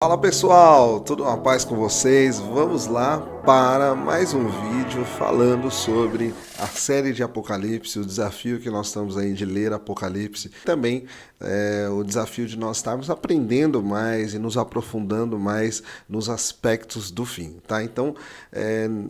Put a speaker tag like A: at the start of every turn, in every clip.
A: Fala pessoal, tudo uma paz com vocês? Vamos lá para mais um vídeo falando sobre a série de Apocalipse, o desafio que nós estamos aí de ler Apocalipse, também o desafio de nós estarmos aprendendo mais e nos aprofundando mais nos aspectos do fim, tá? Então,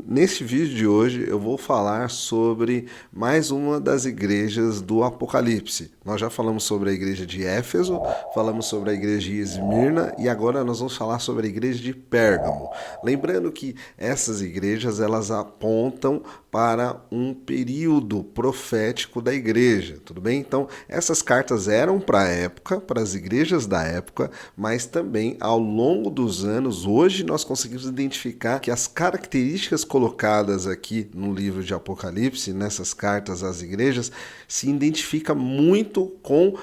A: nesse vídeo de hoje eu vou falar sobre mais uma das igrejas do Apocalipse. Nós já falamos sobre a igreja de Éfeso, falamos sobre a igreja de Esmirna e agora nós vamos falar sobre a igreja de Pérgamo. Lembrando que essas igrejas elas apontam para um período profético da igreja, tudo bem? Então, essas cartas eram para a época, para as igrejas da época, mas também ao longo dos anos, hoje nós conseguimos identificar que as características colocadas aqui no livro de Apocalipse, nessas cartas às igrejas, se identifica muito com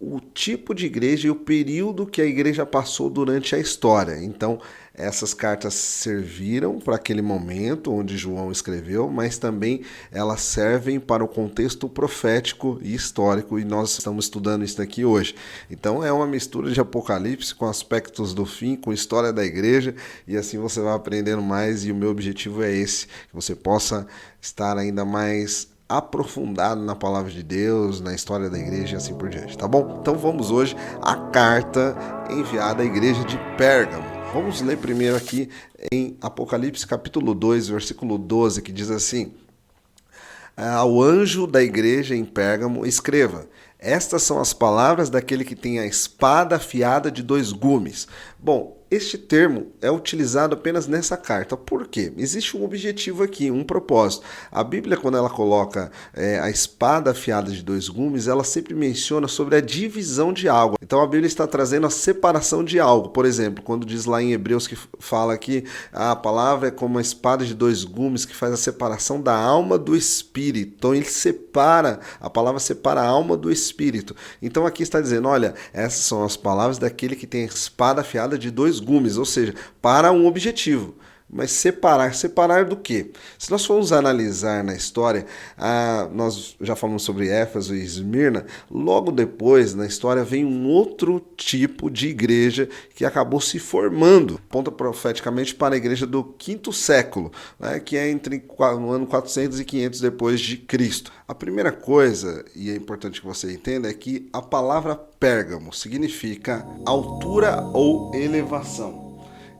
A: o tipo de igreja e o período que a igreja passou durante a história. Então, essas cartas serviram para aquele momento onde João escreveu, mas também elas servem para o contexto profético e histórico, e nós estamos estudando isso aqui hoje. Então, é uma mistura de Apocalipse com aspectos do fim, com história da igreja, e assim você vai aprendendo mais, e o meu objetivo é esse, que você possa estar ainda mais aprofundado na palavra de Deus, na história da igreja e assim por diante, tá bom? Então vamos hoje à carta enviada à igreja de Pérgamo. Vamos ler primeiro aqui em Apocalipse capítulo 2, versículo 12, que diz assim: ao anjo da igreja em Pérgamo escreva: estas são as palavras daquele que tem a espada afiada de dois gumes. Bom, este termo é utilizado apenas nessa carta. Por quê? Existe um objetivo aqui, um propósito. A Bíblia, quando ela coloca a espada afiada de dois gumes, ela sempre menciona sobre a divisão de algo. Então a Bíblia está trazendo a separação de algo. Por exemplo, quando diz lá em Hebreus que fala que a palavra é como uma espada de dois gumes que faz a separação da alma do espírito. Então ele separa, a palavra separa a alma do espírito. Então aqui está dizendo, olha, essas são as palavras daquele que tem a espada afiada de dois gumes, ou seja, para um objetivo. Mas separar do quê? Se nós formos analisar na história, nós já falamos sobre Éfeso e Esmirna, logo depois na história vem um outro tipo de igreja que acabou se formando, aponta profeticamente para a igreja do quinto século, né, que é entre no ano 400 e 500 depois de Cristo. A primeira coisa, e é importante que você entenda, é que a palavra Pérgamo significa altura ou elevação.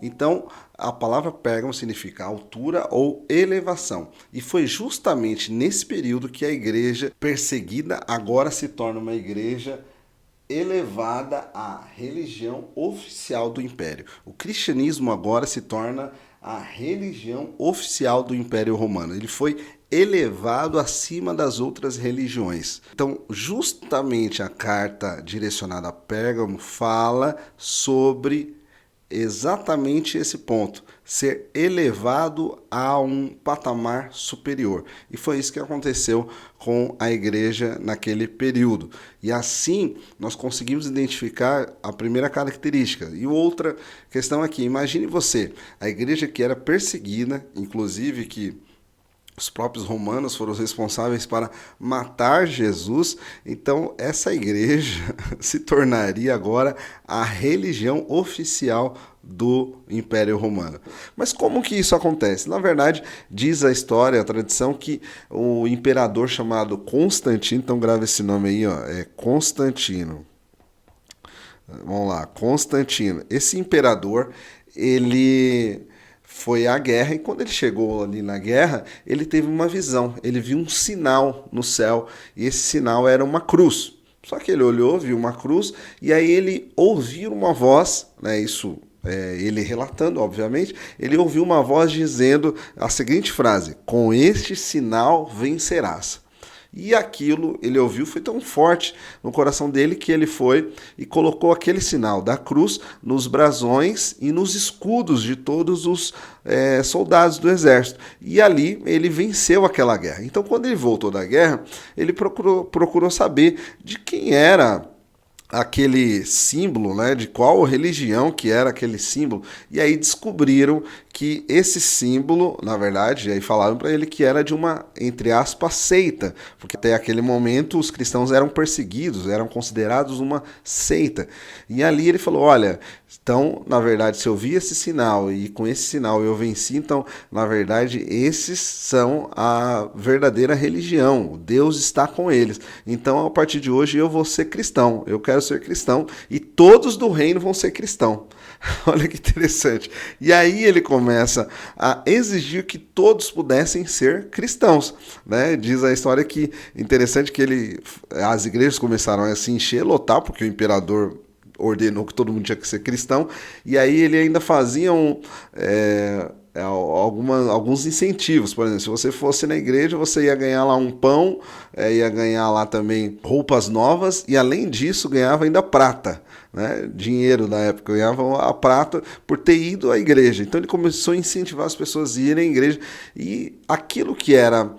A: Então, a palavra Pérgamo significa altura ou elevação. E foi justamente nesse período que a igreja perseguida agora se torna uma igreja elevada à religião oficial do Império. O cristianismo agora se torna a religião oficial do Império Romano. Ele foi elevado acima das outras religiões. Então, justamente a carta direcionada a Pérgamo fala sobre exatamente esse ponto, ser elevado a um patamar superior. E foi isso que aconteceu com a igreja naquele período. E assim nós conseguimos identificar a primeira característica. E outra questão aqui, imagine você, a igreja que era perseguida, inclusive que os próprios romanos foram os responsáveis para matar Jesus. Então, essa igreja se tornaria agora a religião oficial do Império Romano. Mas como que isso acontece? Na verdade, diz a história, a tradição, que o imperador chamado Constantino, então grava esse nome aí, ó, é Constantino. Vamos lá, Constantino. Esse imperador, ele foi à guerra, e quando ele chegou ali na guerra, ele teve uma visão, ele viu um sinal no céu, e esse sinal era uma cruz. Só que ele olhou, viu uma cruz, e aí ele ouviu uma voz, né, ele relatando, obviamente, ele ouviu uma voz dizendo a seguinte frase: com este sinal vencerás. E aquilo ele ouviu foi tão forte no coração dele que ele foi e colocou aquele sinal da cruz nos brasões e nos escudos de todos os soldados do exército. E ali ele venceu aquela guerra. Então, quando ele voltou da guerra, ele procurou saber de quem era aquele símbolo, né, de qual religião que era aquele símbolo, e aí descobriram que esse símbolo, na verdade, aí falaram para ele que era de uma, entre aspas, seita, porque até aquele momento os cristãos eram perseguidos, eram considerados uma seita. E ali ele falou, olha, Então, na verdade, se eu vi esse sinal e com esse sinal eu venci, então, na verdade, esses são a verdadeira religião. Deus está com eles. Então, a partir de hoje, eu vou ser cristão. Eu quero ser cristão e todos do reino vão ser cristão. Olha que interessante. E aí ele começa a exigir que todos pudessem ser cristãos, né? Diz a história que interessante que as igrejas começaram a se encher, lotar, porque o imperador ordenou que todo mundo tinha que ser cristão, e aí ele ainda fazia alguns incentivos. Por exemplo, se você fosse na igreja, você ia ganhar lá um pão, ia ganhar lá também roupas novas, e além disso ganhava ainda prata, né? Dinheiro na época, ganhava a prata por ter ido à igreja. Então ele começou a incentivar as pessoas a irem à igreja, e aquilo que era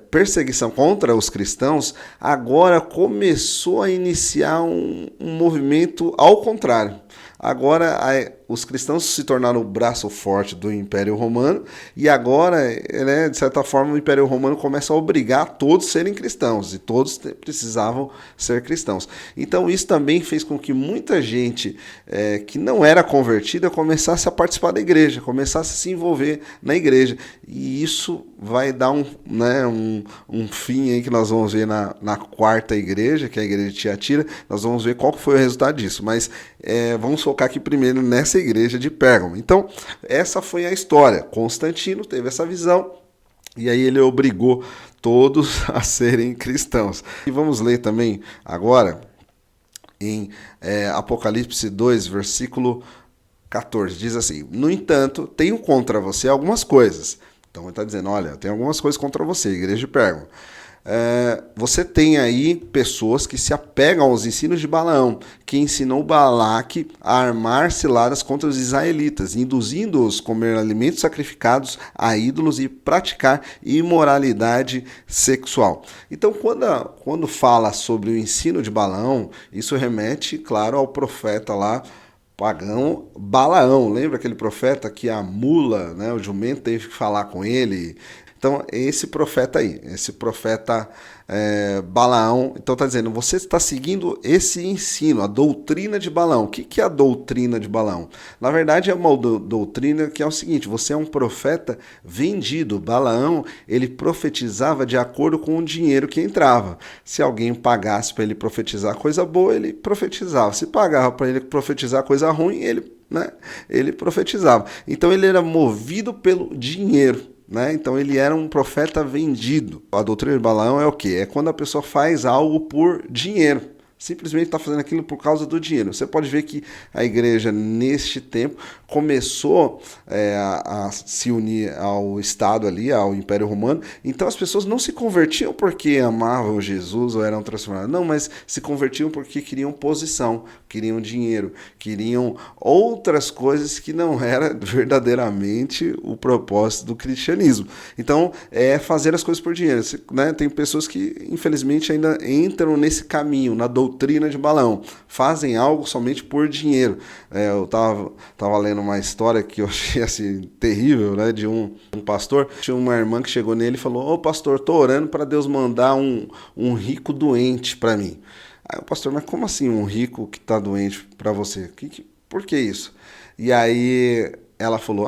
A: perseguição contra os cristãos, agora começou a iniciar um movimento ao contrário. Agora os cristãos se tornaram o braço forte do Império Romano e agora, né, de certa forma, o Império Romano começa a obrigar todos a serem cristãos e todos precisavam ser cristãos. Então isso também fez com que muita gente que não era convertida começasse a participar da igreja, começasse a se envolver na igreja. E isso vai dar um fim aí que nós vamos ver na quarta igreja, que é a igreja de Tiatira. Nós vamos ver qual foi o resultado disso, mas vamos focar aqui primeiro nessa igreja de Pérgamo. Então, essa foi a história. Constantino teve essa visão e aí ele obrigou todos a serem cristãos. E vamos ler também agora em Apocalipse 2, versículo 14. Diz assim: no entanto, tenho contra você algumas coisas. Então ele está dizendo, olha, eu tenho algumas coisas contra você, igreja de Pérgamo. Você tem aí pessoas que se apegam aos ensinos de Balaão, que ensinou Balaque a armar ciladas contra os israelitas, induzindo-os a comer alimentos sacrificados a ídolos e praticar imoralidade sexual. Então, quando fala sobre o ensino de Balaão, isso remete, claro, ao profeta lá, pagão Balaão. Lembra aquele profeta que a mula, né, o jumento, teve que falar com ele? Então, esse profeta aí, esse profeta Balaão, então está dizendo, você está seguindo esse ensino, a doutrina de Balaão. O que é a doutrina de Balaão? Na verdade, é uma doutrina que é o seguinte, você é um profeta vendido. Balaão, ele profetizava de acordo com o dinheiro que entrava. Se alguém pagasse para ele profetizar coisa boa, ele profetizava. Se pagava para ele profetizar coisa ruim, ele profetizava. Então, ele era movido pelo dinheiro. Né? Então ele era um profeta vendido. A doutrina de Balaão é o quê? É quando a pessoa faz algo por dinheiro. Simplesmente está fazendo aquilo por causa do dinheiro. Você pode ver que a igreja, neste tempo, começou a se unir ao Estado ali, ao Império Romano. Então as pessoas não se convertiam porque amavam Jesus ou eram transformadas. Não, mas se convertiam porque queriam posição, queriam dinheiro, queriam outras coisas que não era verdadeiramente o propósito do cristianismo. Então, é fazer as coisas por dinheiro. Né? Tem pessoas que, infelizmente, ainda entram nesse caminho, na doutrina de Balaão. Fazem algo somente por dinheiro. Eu tava lendo uma história que eu achei assim, terrível, né? De um pastor. Tinha uma irmã que chegou nele e falou: ô pastor, tô orando para Deus mandar um rico doente para mim. Aí o pastor, mas como assim um rico que está doente para você? Por que isso? E aí ela falou,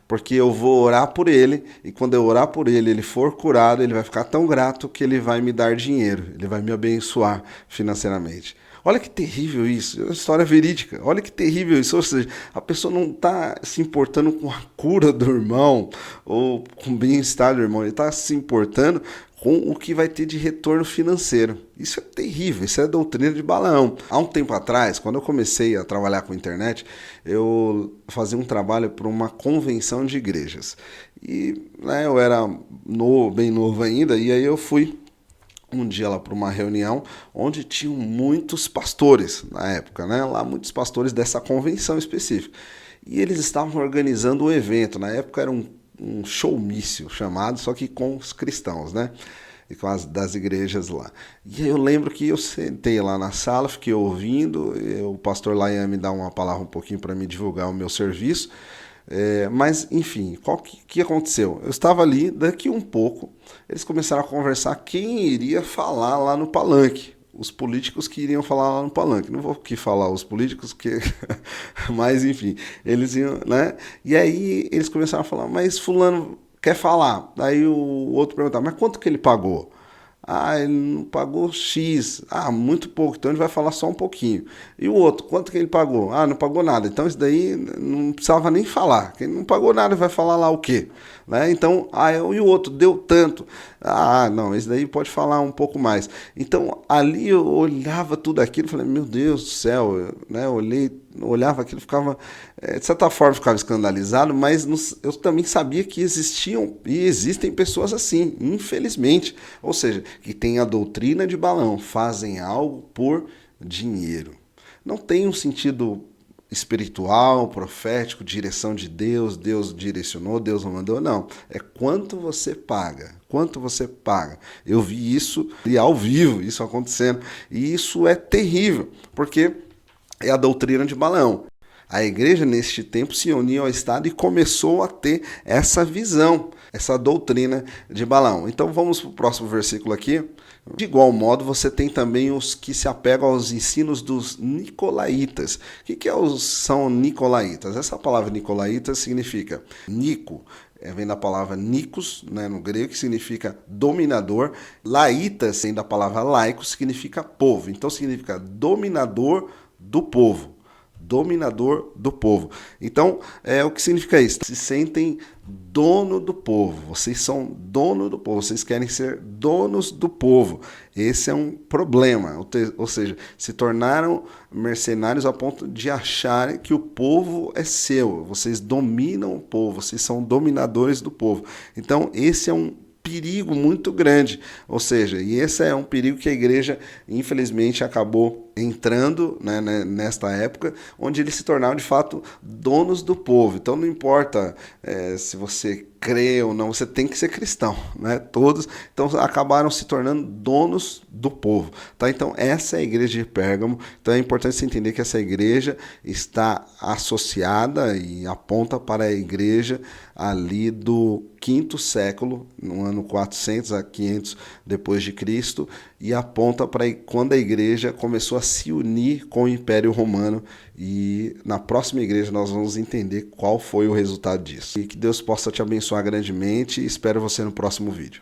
A: porque eu vou orar por ele, e quando eu orar por ele, ele for curado, ele vai ficar tão grato que ele vai me dar dinheiro, ele vai me abençoar financeiramente. Olha que terrível isso, é uma história verídica, olha que terrível isso, ou seja, a pessoa não está se importando com a cura do irmão, ou com o bem-estar do irmão, ele está se importando com o que vai ter de retorno financeiro. Isso é terrível, isso é a doutrina de Balaão. Há um tempo atrás, quando eu comecei a trabalhar com internet, eu fazia um trabalho para uma convenção de igrejas. E eu era bem novo ainda, e aí eu fui um dia lá para uma reunião onde tinham muitos pastores na época, né? Lá muitos pastores dessa convenção específica. E eles estavam organizando um evento, na época era um showmício chamado, só que com os cristãos, né? E com as das igrejas lá. E aí eu lembro que eu sentei lá na sala, fiquei ouvindo, o pastor lá ia me dar uma palavra um pouquinho para me divulgar o meu serviço. Mas, enfim, o que aconteceu? Eu estava ali, daqui um pouco, eles começaram a conversar quem iria falar lá no palanque. os políticos que iriam falar lá no palanque. Não vou aqui falar os políticos, porque... mas enfim, eles iam, né? E aí eles começaram a falar, mas fulano quer falar. Aí o outro perguntava, mas quanto que ele pagou? Ah, ele não pagou X. Ah, muito pouco, então ele vai falar só um pouquinho. E o outro, quanto que ele pagou? Ah, não pagou nada. Então isso daí não precisava nem falar. Quem não pagou nada vai falar lá o quê? Né? Então, e o outro deu tanto. Ah, não, esse daí pode falar um pouco mais. Então, ali eu olhava tudo aquilo e falei, meu Deus do céu, né? Olhava aquilo, ficava, de certa forma, ficava escandalizado, mas eu também sabia que existiam e existem pessoas assim, infelizmente. Ou seja, que têm a doutrina de balão, fazem algo por dinheiro. Não tem um sentido espiritual, profético, direção de Deus, Deus direcionou, Deus não mandou, não. É quanto você paga, quanto você paga. Eu vi isso e ao vivo, isso acontecendo, e isso é terrível, porque é a doutrina de Balaão. A igreja, neste tempo, se uniu ao Estado e começou a ter essa visão, essa doutrina de Balaão. Então vamos para o próximo versículo aqui. De igual modo, você tem também os que se apegam aos ensinos dos nicolaítas. O que são nicolaítas? Essa palavra nicolaíta significa Nico, vem da palavra nikos, né, no grego, que significa dominador. Laítas vem da palavra laicos, significa povo. Então significa dominador do povo. Dominador do povo. Então, o que significa isso? Se sentem dono do povo. Vocês são dono do povo. Vocês querem ser donos do povo. Esse é um problema. Ou seja, se tornaram mercenários a ponto de acharem que o povo é seu. Vocês dominam o povo. Vocês são dominadores do povo. Então, esse é um perigo muito grande, ou seja, e esse é um perigo que a igreja, infelizmente, acabou entrando, né, nesta época, onde eles se tornaram, de fato, donos do povo. Então, não importa se você crê ou não, você tem que ser cristão, né? Todos, então, acabaram se tornando donos do povo, tá? Então, essa é a igreja de Pérgamo. Então, é importante você entender que essa igreja está associada e aponta para a igreja ali do quinto século, no ano 400 a 500 depois de Cristo, e aponta para quando a igreja começou a se unir com o Império Romano, e na próxima igreja nós vamos entender qual foi o resultado disso. E que Deus possa te abençoar grandemente, e espero você no próximo vídeo.